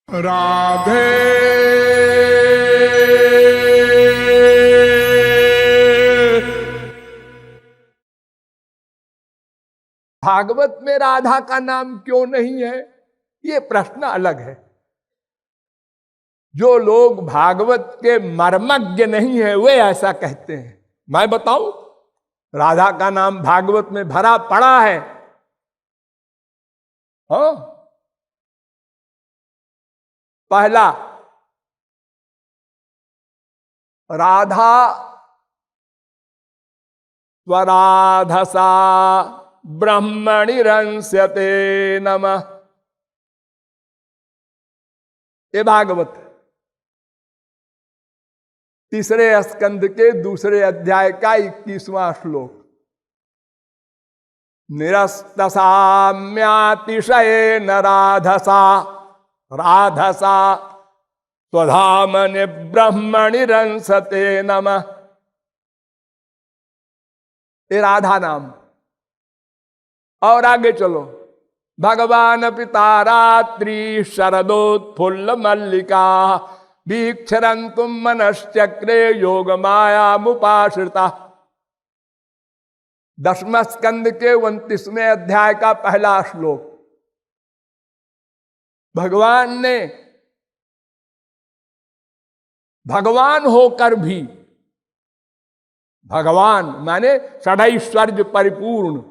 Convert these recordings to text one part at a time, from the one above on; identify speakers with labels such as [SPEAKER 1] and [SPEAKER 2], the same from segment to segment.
[SPEAKER 1] राधे
[SPEAKER 2] भागवत में राधा का नाम क्यों नहीं है, ये प्रश्न अलग है। जो लोग भागवत के मर्मज्ञ नहीं है वे ऐसा कहते हैं। मैं बताऊं, राधा का नाम भागवत में भरा पड़ा है। हाँ, पहला राधा स्वराधसा ब्रह्मणि रंस्यते नमः, ये भागवत तीसरे स्कंद के दूसरे अध्याय का 21वां श्लोक। निरस्तसाम्यातिशयेन राधसा राधसा स्वधामनि ब्रह्मणि रंसते नमः, ये राधा नाम। और आगे चलो, भगवान पिता रात्रि शरदोत्फुल्ल मल्लिका वीक्षरन्तुम मनश्चक्रे योग माया मुपाश्रिता। 10वें स्कंद के 29वें अध्याय का पहला श्लोक। भगवान ने भगवान होकर भी, भगवान माने षडैश्वर्य परिपूर्ण,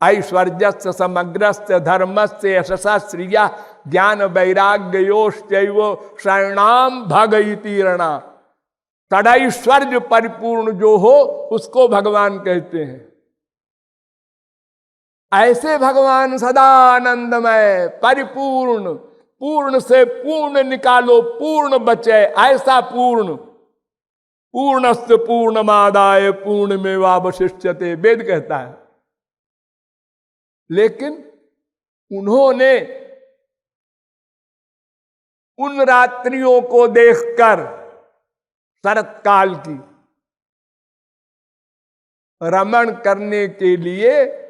[SPEAKER 2] ऐश्वर्यस्य समग्रस्य धर्मस्य यशसा श्रिया ज्ञान वैराग्योश्चैव शरणाम भग इति रणा। षडैश्वर्य परिपूर्ण जो हो उसको भगवान कहते हैं। ऐसे भगवान सदा आनंदमय परिपूर्ण, पूर्ण से पूर्ण निकालो पूर्ण बचे, ऐसा पूर्ण। पूर्णस्य पूर्णमादाय पूर्णमेवावशिष्यते, वेद कहता है। लेकिन उन्होंने उन रात्रियों को देखकर शरतकाल की रमण करने के लिए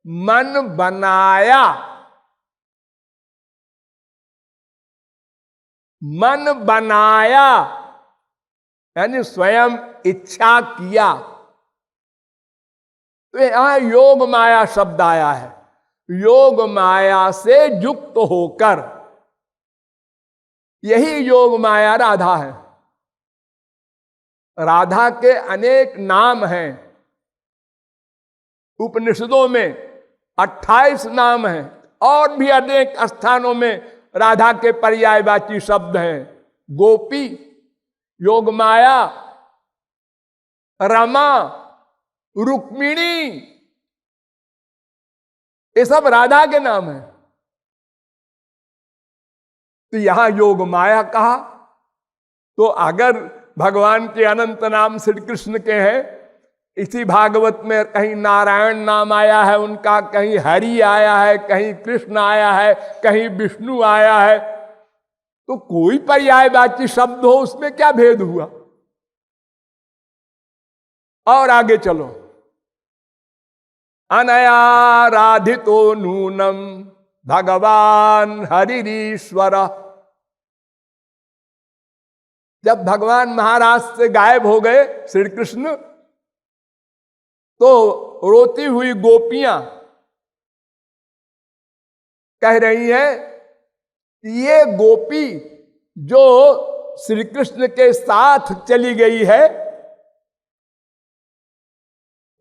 [SPEAKER 2] मन बनाया, मन बनाया यानी स्वयं इच्छा किया। तो यहां योग माया शब्द आया है। योग माया से युक्त होकर, यही योग माया राधा है। राधा के अनेक नाम हैं। उपनिषदों में 28 नाम हैं, और भी अनेक स्थानों में राधा के पर्यायवाची शब्द हैं। गोपी, योग माया, रमा, रुक्मिणी, ये सब राधा के नाम हैं। तो यहां योग माया कहा, तो अगर भगवान के अनंत नाम श्री कृष्ण के हैं, इसी भागवत में कहीं नारायण नाम आया है उनका, कहीं हरि आया है, कहीं कृष्ण आया है, कहीं विष्णु आया है, तो कोई पर्यायवाची शब्द हो उसमें क्या भेद हुआ। और आगे चलो, अनयाराधितो नूनम भगवान हरिरीश्वर। जब भगवान महाराज से गायब हो गए श्री कृष्ण, तो रोती हुई गोपियां कह रही हैं, ये गोपी जो श्री कृष्ण के साथ चली गई है,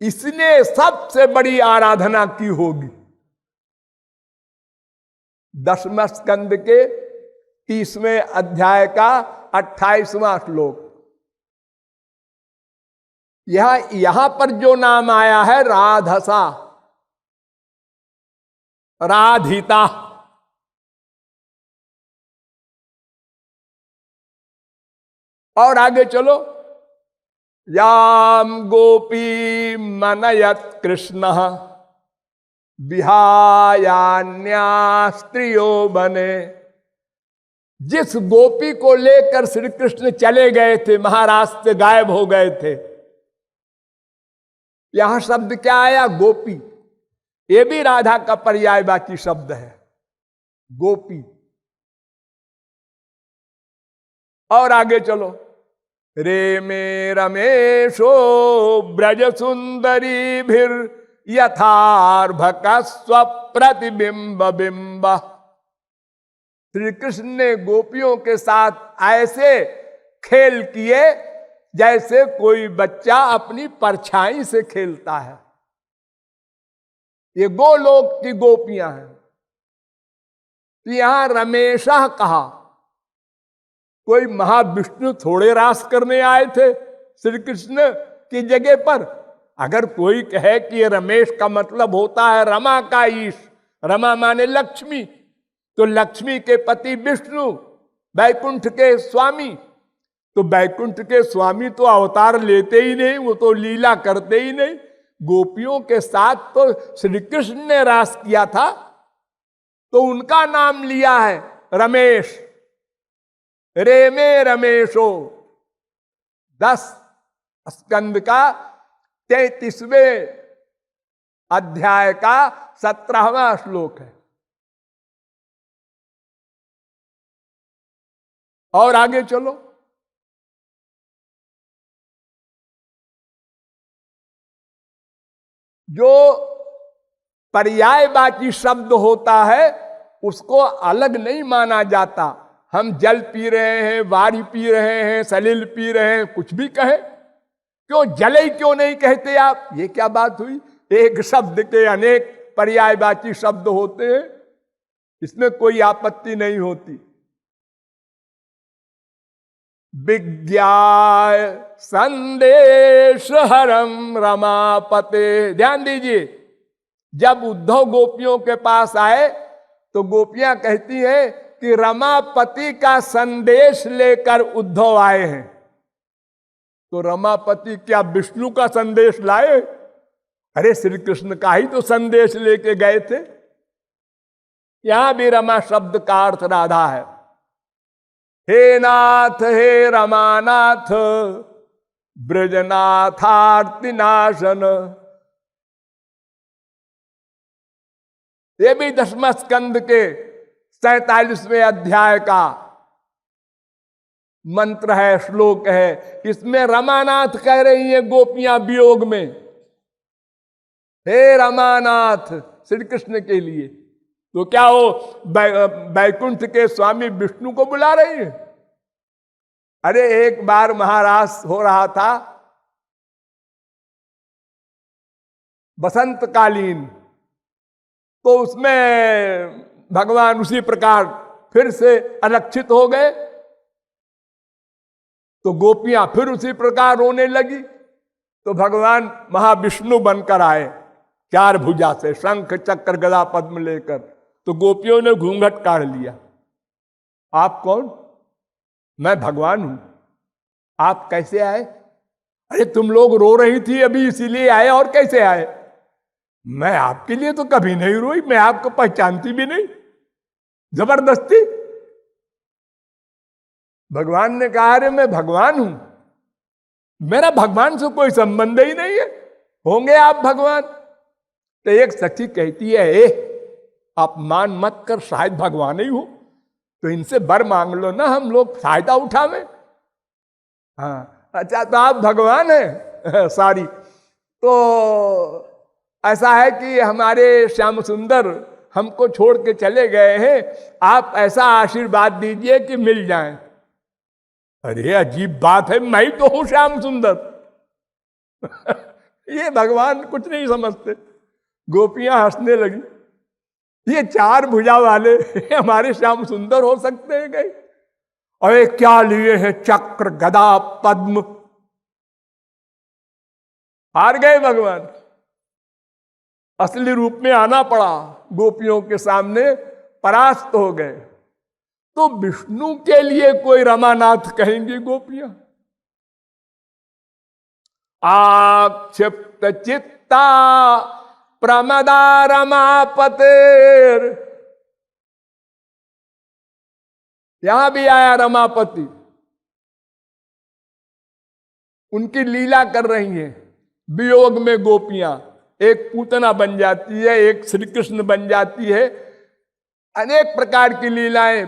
[SPEAKER 2] इसने सबसे बड़ी आराधना की होगी। 10वें स्कंद के 30वें अध्याय का 28वां श्लोक। यहां पर जो नाम आया है राधसा, राधिता, और आगे चलो, याम गोपी मनयत कृष्ण विहायान्या स्त्रियो बने। जिस गोपी को लेकर श्री कृष्ण चले गए थे, महाराज से गायब हो गए थे, यहां शब्द क्या आया? गोपी। ये भी राधा का पर्यायवाची शब्द है, गोपी। और आगे चलो, रे में रमेशो ब्रज सुंदरी भीर यथार्भक स्वप्रतिबिंब बिंब। श्री कृष्ण ने गोपियों के साथ ऐसे खेल किए जैसे कोई बच्चा अपनी परछाई से खेलता है। ये गोलोक की गोपियां हैं। तो यहां रमेशा कहा, कोई महाविष्णु थोड़े रास करने आए थे श्री कृष्ण की जगह पर। अगर कोई कहे कि ये रमेश का मतलब होता है रमा का ईश, रमा माने लक्ष्मी, तो लक्ष्मी के पति विष्णु, बैकुंठ के स्वामी, तो बैकुंठ के स्वामी तो अवतार लेते ही नहीं, वो तो लीला करते ही नहीं। गोपियों के साथ तो श्री कृष्ण ने रास किया था, तो उनका नाम लिया है रमेश। रे में रमेशो 10 स्कंद का 33वें अध्याय का 17वां श्लोक है। और आगे चलो, जो पर्यायवाची शब्द होता है उसको अलग नहीं माना जाता। हम जल पी रहे हैं, वारी पी रहे हैं, सलील पी रहे हैं, कुछ भी कहे, क्यों जले क्यों नहीं कहते आप? ये क्या बात हुई? एक शब्द के अनेक पर्यायवाची शब्द होते हैं, इसमें कोई आपत्ति नहीं होती। विज्ञाय संदेश हरम रमापते। ध्यान दीजिए, जब उद्धव गोपियों के पास आए तो गोपियां कहती हैं कि रमापति का संदेश लेकर उद्धव आए हैं। तो रमापति क्या विष्णु का संदेश लाए? अरे श्री कृष्ण का ही तो संदेश लेके गए थे। यहां भी रमा शब्द का अर्थ राधा है। हे नाथ, हे रमानाथ, ब्रजनाथार्ति नाशन। ये भी 10वें स्कंद के 47वें अध्याय का मंत्र है, श्लोक है। इसमें रमानाथ कह रही है गोपियां वियोग में, हे रमानाथ, श्री कृष्ण के लिए। तो क्या वो बैकुंठ के स्वामी विष्णु को बुला रही है? अरे एक बार महाराज हो रहा था बसंत कालीन, तो उसमें भगवान उसी प्रकार फिर से अलक्षित हो गए, तो गोपियां फिर उसी प्रकार रोने लगी। तो भगवान महाविष्णु बनकर आए 4 भुजा से, शंख चक्र गदा पद्म लेकर। तो गोपियों ने घूंघट काढ़ लिया। आप कौन? मैं भगवान हूं। आप कैसे आए? अरे तुम लोग रो रही थी अभी, इसीलिए आए। और कैसे आए? मैं आपके लिए तो कभी नहीं रोई, मैं आपको पहचानती भी नहीं। जबरदस्ती। भगवान ने कहा, अरे मैं भगवान हूं, मेरा भगवान से कोई संबंध ही नहीं है, होंगे आप भगवान। तो एक सखी कहती है, आप मान मत कर, शायद भगवान ही हो, तो इनसे वर मांग लो ना, हम लोग फायदा उठावे। हाँ अच्छा, तो आप भगवान हैं सारी। तो ऐसा है कि हमारे श्याम सुंदर हमको छोड़ के चले गए हैं, आप ऐसा आशीर्वाद दीजिए कि मिल जाएं। अरे अजीब बात है, मैं ही तो हूं श्याम सुंदर। ये भगवान कुछ नहीं समझते। गोपियां हंसने लगी, ये 4 भुजा वाले हमारे श्याम सुंदर हो सकते हैं कहीं? अरे क्या लिए हैं चक्र गदा पद्म। हार गए भगवान, असली रूप में आना पड़ा, गोपियों के सामने परास्त हो गए। तो विष्णु के लिए कोई रमानाथ कहेंगी गोपियां? आक्षिप्त चित्ता प्रमदा रमापतेर। यहां भी आया रमापति, उनकी लीला कर रही हैं वियोग में गोपियां। एक पूतना बन जाती है, एक श्री कृष्ण बन जाती है, अनेक प्रकार की लीलाएं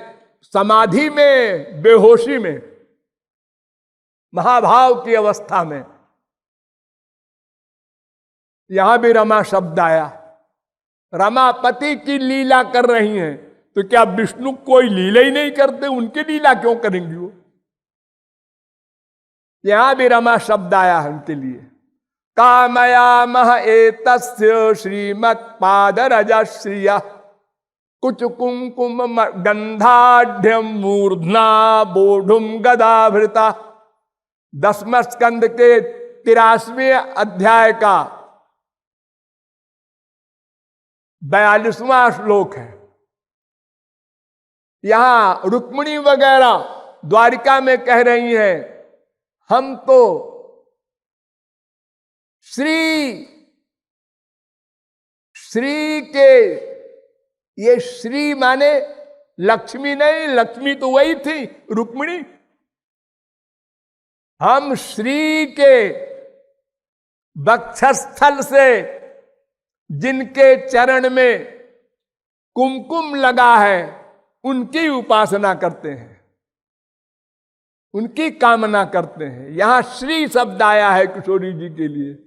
[SPEAKER 2] समाधि में, बेहोशी में। महाभाव की अवस्था में। यहां भी रमा शब्द आया। रमापति की लीला कर रही हैं, तो क्या विष्णु कोई लीला ही नहीं करते? उनकी लीला क्यों करेंगी वो? यहां भी रमा शब्द आया है उनके लिए। कामयामह एतस्य श्रीमत्पादरजश्रिया कुच कुंकुम गंधाढ़ मूर्धना बोढ़ुम गदाभृता। 10वें स्कंद के 83वें अध्याय का 42वां श्लोक है। यहां रुक्मिणी वगैरह द्वारिका में कह रही हैं, हम तो श्री के, ये श्री माने लक्ष्मी नहीं, लक्ष्मी तो वही थी रुक्मिणी। हम श्री के वक्षस्थल से जिनके चरण में कुमकुम लगा है उनकी उपासना करते हैं, उनकी कामना करते हैं। यहां श्री शब्द आया है किशोरी जी के लिए।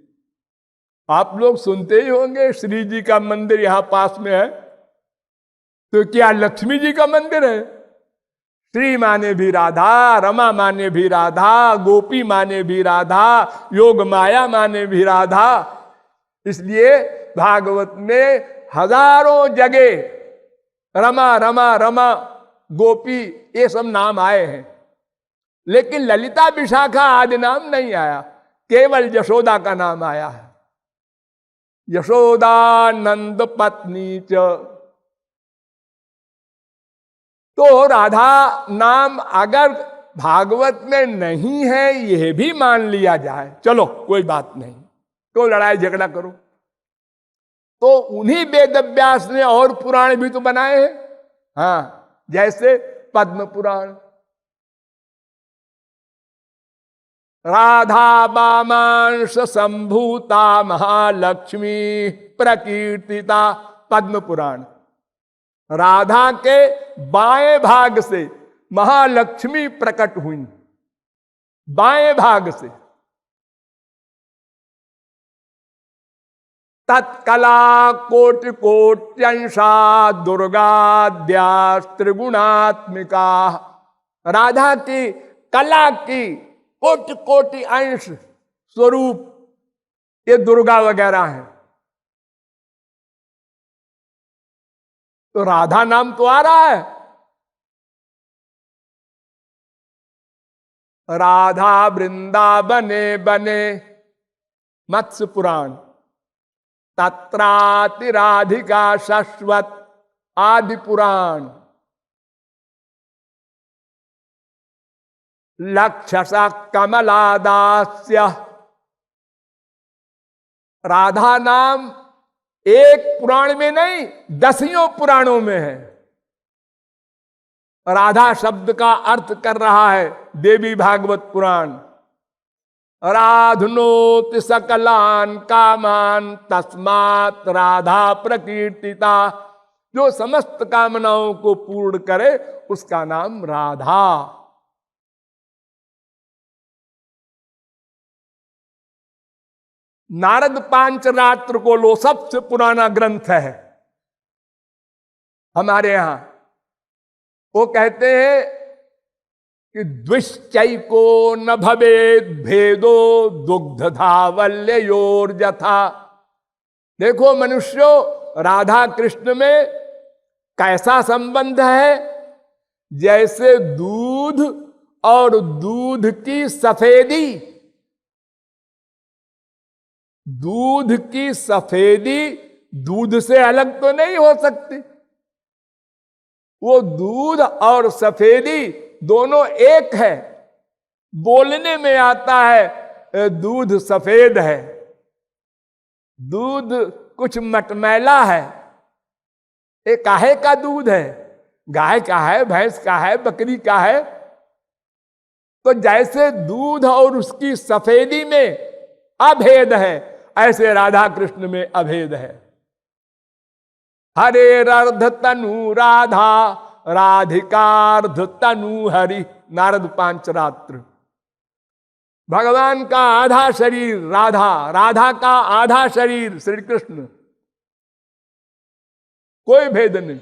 [SPEAKER 2] आप लोग सुनते ही होंगे श्री जी का मंदिर यहां पास में है, तो क्या लक्ष्मी जी का मंदिर है? श्री माने भी राधा, रमा माने भी राधा, गोपी माने भी राधा, योग माया माने भी राधा। इसलिए भागवत में हजारों जगह रमा रमा रमा गोपी ये सब नाम आए हैं, लेकिन ललिता विशाखा आदि नाम नहीं आया, केवल यशोदा का नाम आया है। यशोदा नंद पत्नी च। तो राधा नाम अगर भागवत में नहीं है यह भी मान लिया जाए, चलो कोई बात नहीं, तो लड़ाई झगड़ा करो। तो उन्हीं वेद व्यास ने और पुराण भी तो बनाए हैं, हाँ, जैसे पद्म पुराण। राधा वामांश संभूता महालक्ष्मी प्रकीर्तिता, पद्म पुराण। राधा के बाएं भाग से महालक्ष्मी प्रकट हुई, बाएं भाग से। तत्कला कोटि कोट्यंशा दुर्गाद्या त्रिगुणात्मिका। राधा की कला की कोटि कोटि अंश स्वरूप ये दुर्गा वगैरह हैं। तो राधा नाम तो आ रहा है। राधा वृंदावने बने, मत्स्य पुराण। तत्राति राधिका शाश्वत, आदि पुराण। लक्षसा कमलादास्य। राधा नाम एक पुराण में नहीं, 10 पुराणों में है। राधा शब्द का अर्थ कर रहा है देवी भागवत पुराण। राधनोति सकलान कामान तस्मात् राधा प्रकीर्तिता। जो समस्त कामनाओं को पूर्ण करे उसका नाम राधा। नारद पांचरात्र को लो, सबसे पुराना ग्रंथ है हमारे यहां। वो कहते हैं कि द्विश्चैको न भवेद भेदो दुग्ध धावल्योर जथा। देखो मनुष्यों, राधा कृष्ण में कैसा संबंध है? जैसे दूध और दूध की सफेदी। दूध की सफेदी दूध से अलग तो नहीं हो सकती। वो दूध और सफेदी दोनों एक है। बोलने में आता है दूध सफेद है, दूध कुछ मटमैला है। ये काहे का दूध है? गाय का है, भैंस का है, बकरी का है। तो जैसे दूध और उसकी सफेदी में अभेद है, ऐसे राधा कृष्ण में अभेद है। हरेरर्ध तनु राधा, राधिकार्ध तनु हरि। नारद पांचरात्र। भगवान का आधा शरीर राधा, राधा का आधा शरीर श्री कृष्ण, कोई भेद नहीं।